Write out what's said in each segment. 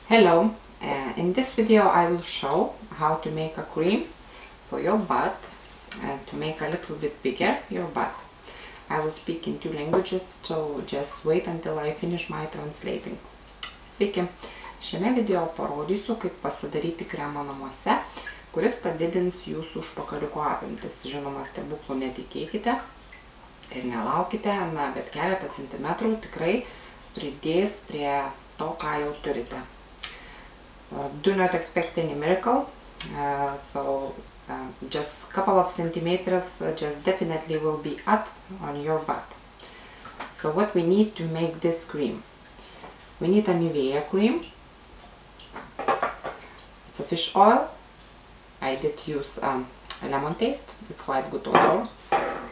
Hello, in this video I will show how to make a cream for your butt to make a little bit bigger your butt. I will speak in two languages, so just wait until I finish my translating. Sveiki, šiame video parodysiu, kaip pasidaryti kremą namuose, kuris padidins jūsų užpakaliuko apimtis. Žinoma, stebuklų netikėkite ir nelaukite, bet keletą centimetrų tikrai pridės prie to, ką jau turite. Do not expect any miracle, just a couple of centimeters just definitely will be up on your butt. So what we need to make this cream? We need a Nivea cream. It's a fish oil. I did use lemon taste, it's quite good odor,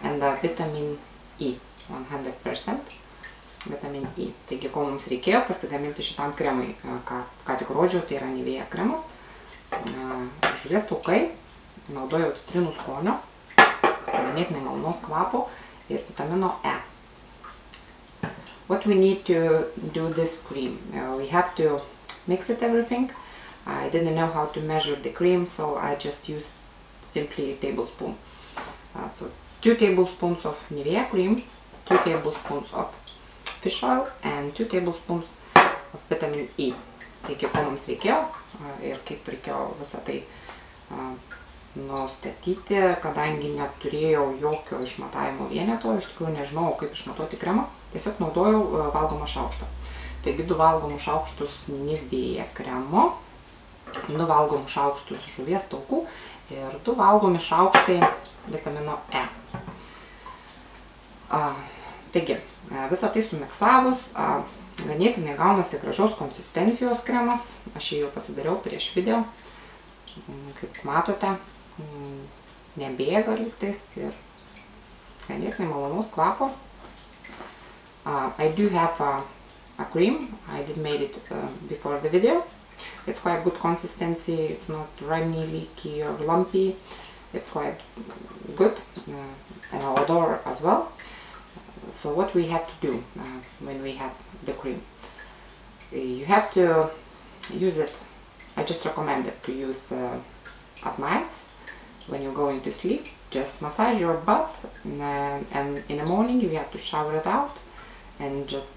and vitamin E, 100%. Vitamin E. Taigi, ko mums reikėjo pasigaminti šitam kremui, ką tik rodžiau, tai yra Nivea kremas. Žuvies taukai, naudojau citrinų skonio, ganėtinai malonaus kvapo ir vitamino E. What we need to do this cream? We have to mix it everything. I didn't know how to measure the cream, so I just used simply a tablespoon. So 2 tablespoons of Nivea cream, 2 tablespoons of fish oil and 2 tablespoons of vitamin E. Taigi, ko mums reikėjo ir kaip reikėjo visą tai nustatyti, kadangi neturėjau jokio išmatavimo vieneto, iš tikrųjų nežinojau, kaip išmatuoti kremą, tiesiog naudojau valgomą šaukštą. Taigi 2 valgomus šaukštus Nivea kremo, 2 valgomus šaukštus žuvies taukų ir 2 valgomi šaukštai vitamino E. Taigi, visą tai sumiksavus, ganėtinai gaunasi gražios konsistencijos kremas. Aš jį jau pasidariau prieš video. Kaip matote, nebėga lygtais ir ganėtinai malonaus kvapo. I do have a cream. I did made it before the video. It's quite good consistency. It's not runny, leaky or lumpy. It's quite good and odor as well. So what we have to do when we have the cream? You have to use it, I just recommend it to use at night when you're going to sleep. Just massage your butt and in the morning you have to shower it out and just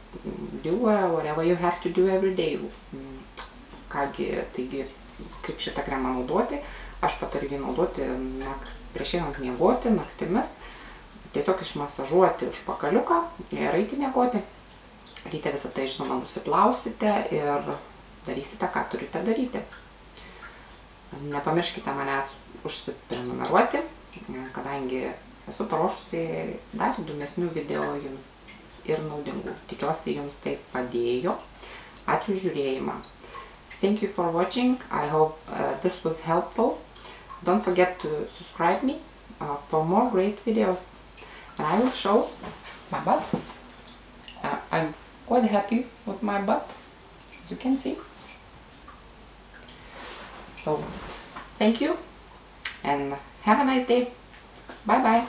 do whatever you have to do every day. Kągi, taigi, kaip šitą kremą naudoti? Aš patariu jį naudoti prieš einant miegoti naktimis. Tiesiog išmasažuoti užpakaliuką ir eiti miegoti. Ryte visą tai, žinoma, nusiplausite ir darysite, ką turite daryti. Nepamirškite manęs užsiprenumeruoti, kadangi esu paruošusi dar įdomesnių video jums ir naudingų. Tikiuosi, jums tai padėjo. Ačiū už žiūrėjimą. Thank you for watching. I hope this was helpful. Don't forget to subscribe me for more great videos. And I will show my butt. I'm quite happy with my butt, as you can see. So, thank you and have a nice day. Bye bye.